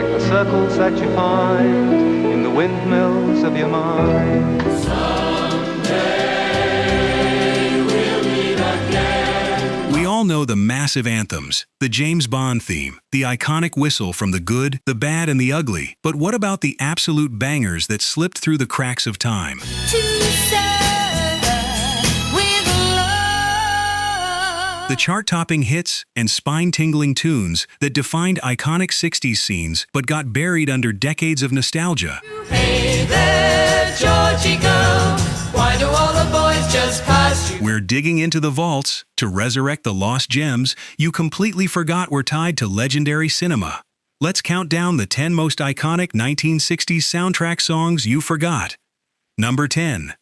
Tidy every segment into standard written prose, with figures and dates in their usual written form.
like the circles that you find in the windmills of your mind. Someday we'll meet again. We all know the massive anthems, the James Bond theme, the iconic whistle from the good, the bad, and the ugly. But what about the absolute bangers that slipped through the cracks of time? The chart-topping hits and spine-tingling tunes that defined iconic 60s scenes but got buried under decades of nostalgia. Hey there, Georgy Girl, why do all the boys just pass you? We're digging into the vaults to resurrect the lost gems you completely forgot were tied to legendary cinema. Let's count down the 10 most iconic 1960s soundtrack songs you forgot. Number 10.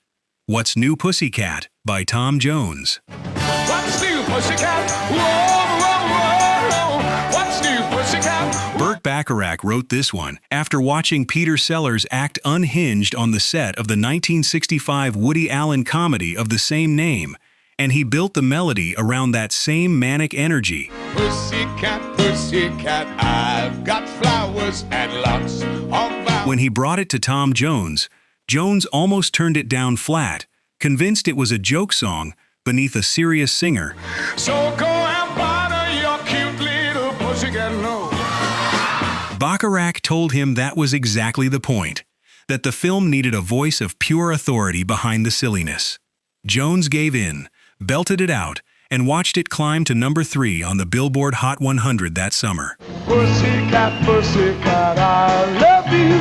What's New, Pussycat by Tom Jones. What's new, Pussycat? Whoa, whoa, whoa. What's new, Pussycat? Burt Bacharach wrote this one after watching Peter Sellers act unhinged on the set of the 1965 Woody Allen comedy of the same name, and he built the melody around that same manic energy. Pussycat, Pussycat, I've got flowers and lots of flowers. When he brought it to Tom Jones, Jones almost turned it down flat, convinced it was a joke song beneath a serious singer. So go and bother your cute little pussycat low. Bacharach told him that was exactly the point, that the film needed a voice of pure authority behind the silliness. Jones gave in, belted it out, and watched it climb to number 3 on the Billboard Hot 100 that summer. Pussycat, Pussycat, I love you,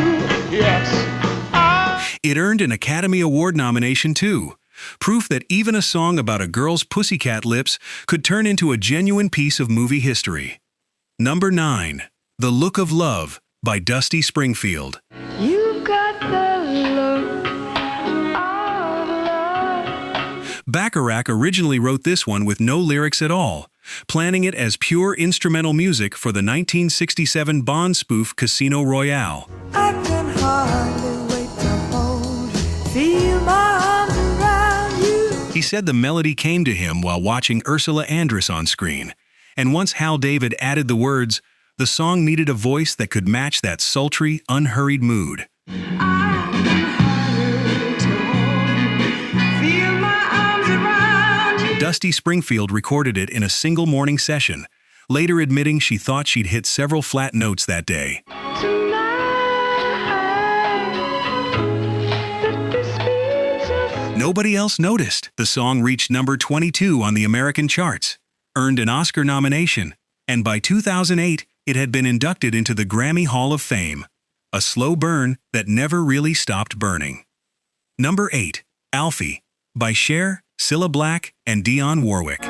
yes. It earned an Academy Award nomination too, proof that even a song about a girl's pussycat lips could turn into a genuine piece of movie history. Number 9. The Look of Love by Dusty Springfield. You've got the look of love. Bacharach originally wrote this one with no lyrics at all, planning it as pure instrumental music for the 1967 Bond spoof Casino Royale. I can hardly wait to hold you, feel my arms around you. He said the melody came to him while watching Ursula Andress on screen, and once Hal David added the words, the song needed a voice that could match that sultry, unhurried mood. I can hardly wait to hold you, feel my arms around you. Dusty Springfield recorded it in a single morning session, later admitting she thought she'd hit several flat notes that day. Nobody else noticed. The song reached number 22 on the American charts, earned an Oscar nomination, and by 2008, it had been inducted into the Grammy Hall of Fame, a slow burn that never really stopped burning. Number 8. Alfie by Cher, Cilla Black, and Dionne Warwick.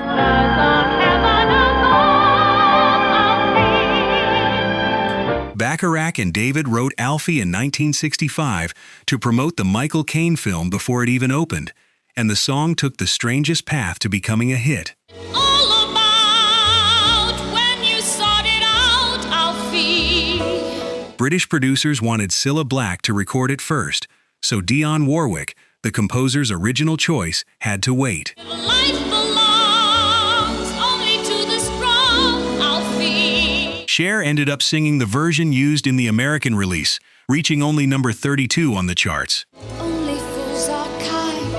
Bacharach and David wrote Alfie in 1965 to promote the Michael Caine film before it even opened, and the song took the strangest path to becoming a hit. All about when you sorted out, Alfie. British producers wanted Cilla Black to record it first, so Dionne Warwick, the composer's original choice, had to wait. Life belongs only to the strong, Alfie. Cher ended up singing the version used in the American release, reaching only number 32 on the charts. Only fools are kind,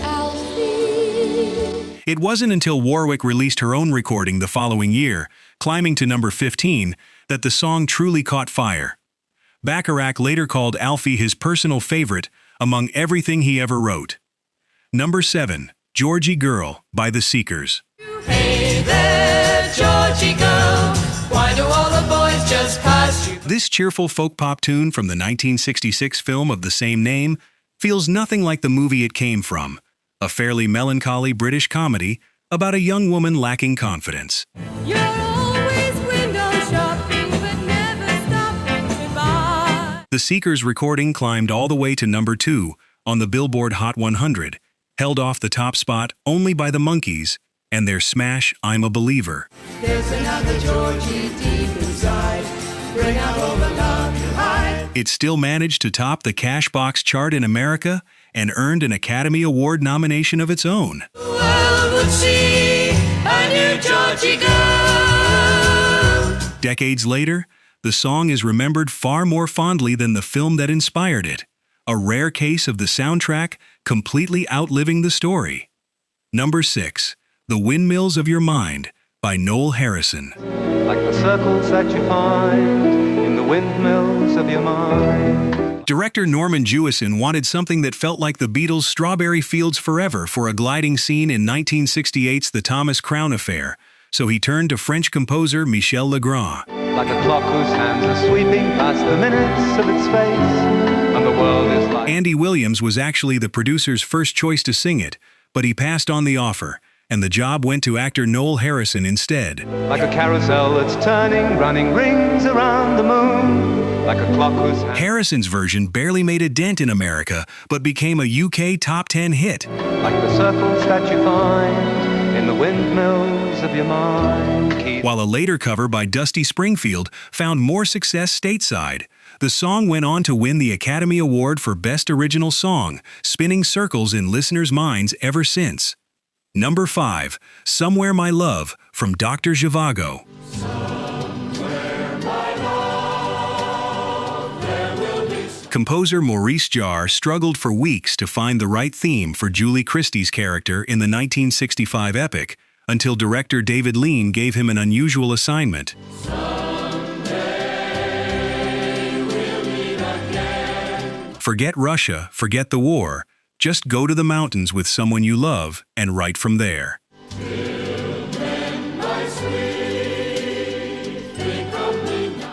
Alfie. It wasn't until Warwick released her own recording the following year, climbing to number 15, that the song truly caught fire. Bacharach later called Alfie his personal favorite among everything he ever wrote. Number 7. Georgy Girl by The Seekers. Hey there, Georgy Girl, why do all the boys just pass you? This cheerful folk pop tune from the 1966 film of the same name feels nothing like the movie it came from, a fairly melancholy British comedy about a young woman lacking confidence. You're always window shopping, but never stop to buy. The Seekers' recording climbed all the way to number 2 on the Billboard Hot 100, held off the top spot only by the Monkees and their smash I'm a Believer. There's another Georgie deep inside. Bring out all the love you hide. It still managed to top the Cashbox chart in America and earned an Academy Award nomination of its own. The world would see a new Georgy Girl. Decades later, the song is remembered far more fondly than the film that inspired it, a rare case of the soundtrack completely outliving the story. Number 6. The Windmills of Your Mind by Noel Harrison. Like the circles that you find in the windmills of your mind. Director Norman Jewison wanted something that felt like the Beatles' Strawberry Fields Forever for a gliding scene in 1968's The Thomas Crown Affair, so he turned to French composer Michel Legrand. Like a clock whose hands are sweeping past the minutes of its face, and the world is like... Andy Williams was actually the producer's first choice to sing it, but he passed on the offer, and the job went to actor Noel Harrison instead. Like a carousel that's turning, running rings around the moon. Like a clock whose hands... Harrison's version barely made a dent in America, but became a UK top 10 hit. Like the circles that you find in the windmills of your mind. While a later cover by Dusty Springfield found more success stateside, the song went on to win the Academy Award for Best Original Song, spinning circles in listeners' minds ever since. Number 5. Somewhere My Love from Dr. Zhivago. Composer Maurice Jarre struggled for weeks to find the right theme for Julie Christie's character in the 1965 epic, until director David Lean gave him an unusual assignment. Forget Russia, forget the war. Just go to the mountains with someone you love and write from there.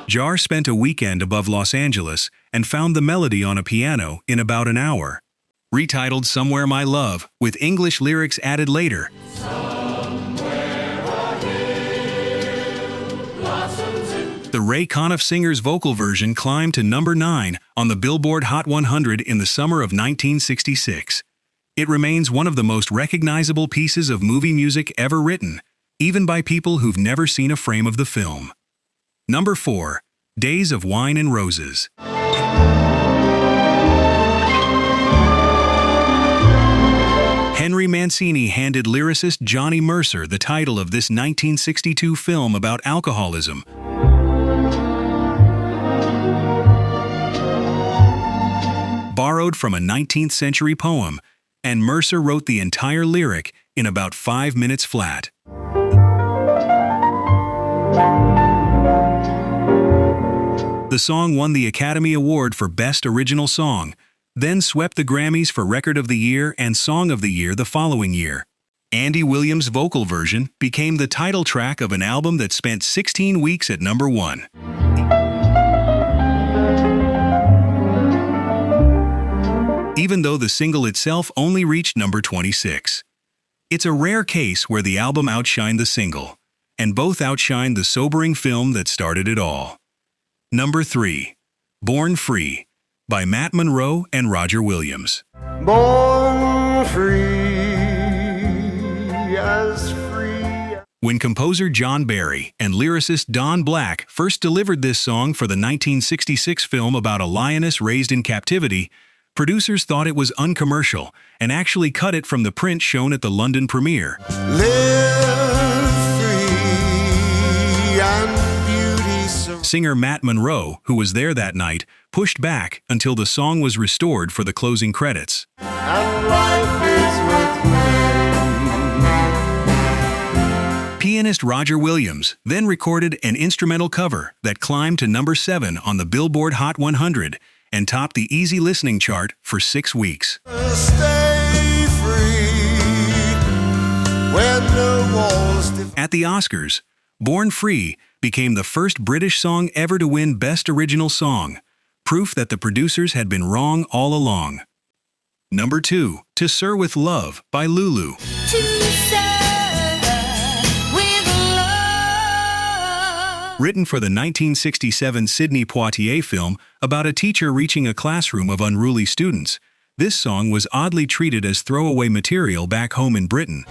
Jarre spent a weekend above Los Angeles and found the melody on a piano in about an hour. Retitled Somewhere My Love, with English lyrics added later. The Ray Conniff Singer's vocal version climbed to number 9 on the Billboard Hot 100 in the summer of 1966. It remains one of the most recognizable pieces of movie music ever written, even by people who've never seen a frame of the film. Number 4. Days of Wine and Roses. Henry Mancini handed lyricist Johnny Mercer the title of this 1962 film about alcoholism. Borrowed from a 19th century poem, and Mercer wrote the entire lyric in about 5 minutes flat. The song won the Academy Award for Best Original Song, then swept the Grammys for Record of the Year and Song of the Year the following year. Andy Williams' vocal version became the title track of an album that spent 16 weeks at number 1. Even though the single itself only reached number 26. It's a rare case where the album outshined the single, and both outshined the sobering film that started it all. Number 3. Born Free by Matt Monro and Roger Williams. Born free as free. When composer John Barry and lyricist Don Black first delivered this song for the 1966 film about a lioness raised in captivity, producers thought it was uncommercial and actually cut it from the print shown at the London premiere. Live free and beauty so. Singer Matt Monro, who was there that night, pushed back until the song was restored for the closing credits. And life is worth living. Pianist Roger Williams then recorded an instrumental cover that climbed to number 7 on the Billboard Hot 100 and topped the easy listening chart for 6 weeks. Stay free when the walls At the Oscars, Born Free became the first British song ever to win Best Original Song, proof that the producers had been wrong all along. Number 2. To Sir with Love by Lulu. Written for the 1967 Sidney Poitier film about a teacher reaching a classroom of unruly students, this song was oddly treated as throwaway material back home in Britain.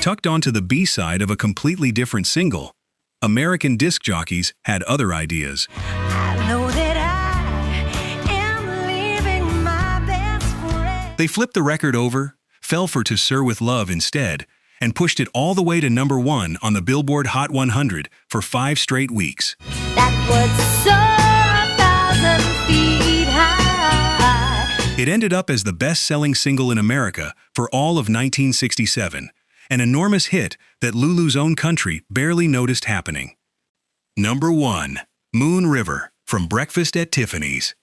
Tucked onto the B-side of a completely different single, American disc jockeys had other ideas. They flipped the record over, fell for To Sir with Love instead, and pushed it all the way to number 1 on the Billboard Hot 100 for 5 straight weeks. That would soar 1,000 feet high. It ended up as the best-selling single in America for all of 1967, an enormous hit that Lulu's own country barely noticed happening. Number 1. Moon River from Breakfast at Tiffany's.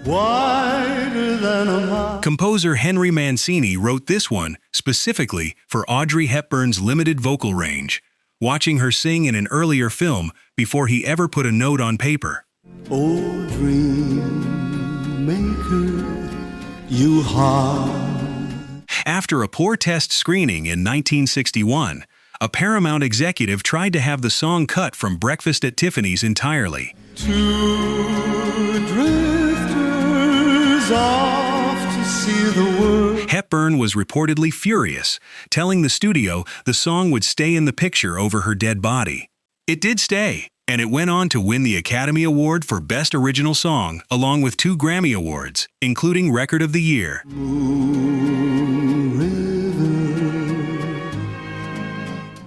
Wider than a mile. Composer Henry Mancini wrote this one specifically for Audrey Hepburn's limited vocal range, watching her sing in an earlier film before he ever put a note on paper. Oh, dream maker, you heart. After a poor test screening in 1961, a Paramount executive tried to have the song cut from Breakfast at Tiffany's entirely. Two drifters off to see the world. Hepburn was reportedly furious, telling the studio the song would stay in the picture over her dead body. It did stay, and it went on to win the Academy Award for Best Original Song, along with 2 Grammy Awards, including Record of the Year.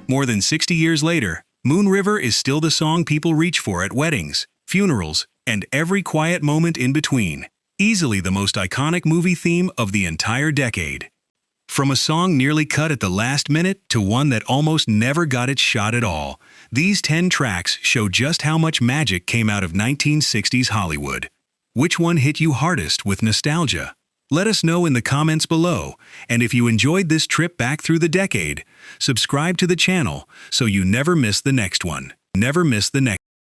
More than 60 years later, Moon River is still the song people reach for at weddings, funerals, and every quiet moment in between. Easily the most iconic movie theme of the entire decade. From a song nearly cut at the last minute to one that almost never got its shot at all, these 10 tracks show just how much magic came out of 1960s Hollywood. Which one hit you hardest with nostalgia? Let us know in the comments below, and if you enjoyed this trip back through the decade, subscribe to the channel so you never miss the next one. Never miss the next